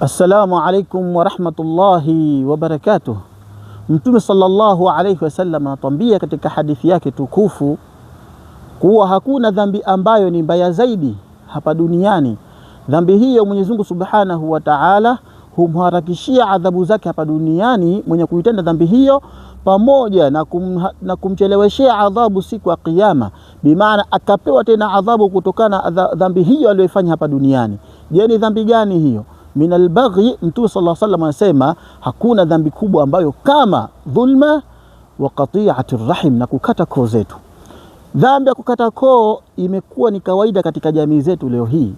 Assalamu alaikum wa rahmatullahi wa barakatuh. Mtume sallallahu alayhi wasallam anatuambia katika hadithi yake tukufu kuwa hakuna dhambi ambayo ni mbaya zaidi hapa duniani. Dhambi hiyo Mwenyezi Mungu Subhanahu wa Ta'ala humharakishia adhabu zake hapa duniani mwenye kuitenda dhambi hiyo, pamoja na kumcheleweshea adhabu siku ya Kiyama, bimaana akapewa tena adhabu kutokana na dhambi hiyo aliyofanya hapa duniani. Je, ni dhambi gani hiyo? Min albaghi, Mtume sallallahu alayhi wasallam anasema hakuna dhambi kubwa ambayo kama dhulma wa qati'ati rahim, na kukata koo zetu. Dhambi ya kukata koo imekuwa ni kawaida katika jamii zetu leo hii.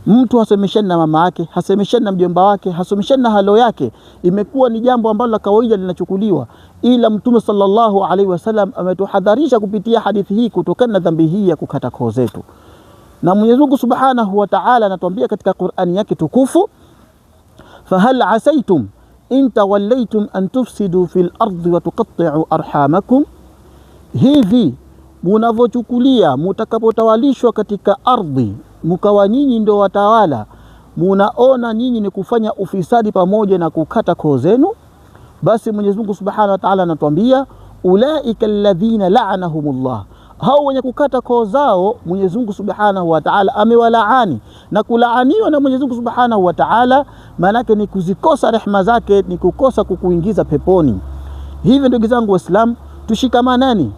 Mtu hasemeshani na mama yake, hasemeshani na mjomba wake, hasemeshani na halo yake, imekuwa ni jambo ambalo la kawaida linachukuliwa. Ila Mtume sallallahu alaihi wasallam ametuhadharisha kupitia hadithi hii kutokana na dhambi hii ya kukata koo zetu. Na Mwenyezi Mungu Subhanahu wa Ta'ala anatuambia katika Qur'ani yake tukufu, fahal asaitum in tawallaytum an tufsidu fil ardi wa tuqatti'u arhamakum, hivi munavochukulia mutakapotawalishwa katika ardhi mukawa nyinyi ndio watawala, munaona nyinyi ni kufanya ufisadi pamoja na kukata koo zenu? Basi Mwenyezi Mungu Subhanahu wa Ta'ala anatuambia ulaika alladhina la'anahumullah, hao wenye kukata koo zao Mwenyezi Mungu Subhanahu wa Ta'ala amewalaani. Na kulaaniwa na Mwenyezi Mungu Subhanahu wa Ta'ala maanake ni kuzikosa rehema zake, ni kukosa kukuingiza peponi. Hivyo ndugu zangu Waislamu, tushikamanani,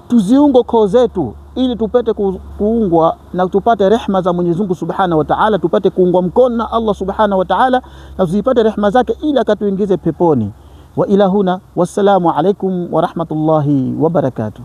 tuziungo koo zetu ili tupate kuungwa na tupate rehema za Mwenyezi Mungu Subhanahu wa Ta'ala, tupate kuungwa mkono na Allah Subhanahu wa Ta'ala na tuzipate rehema zake ili akatuingize peponi. Wa ila huna, wassalamu alaikum wa rahmatullahi wa barakatuh.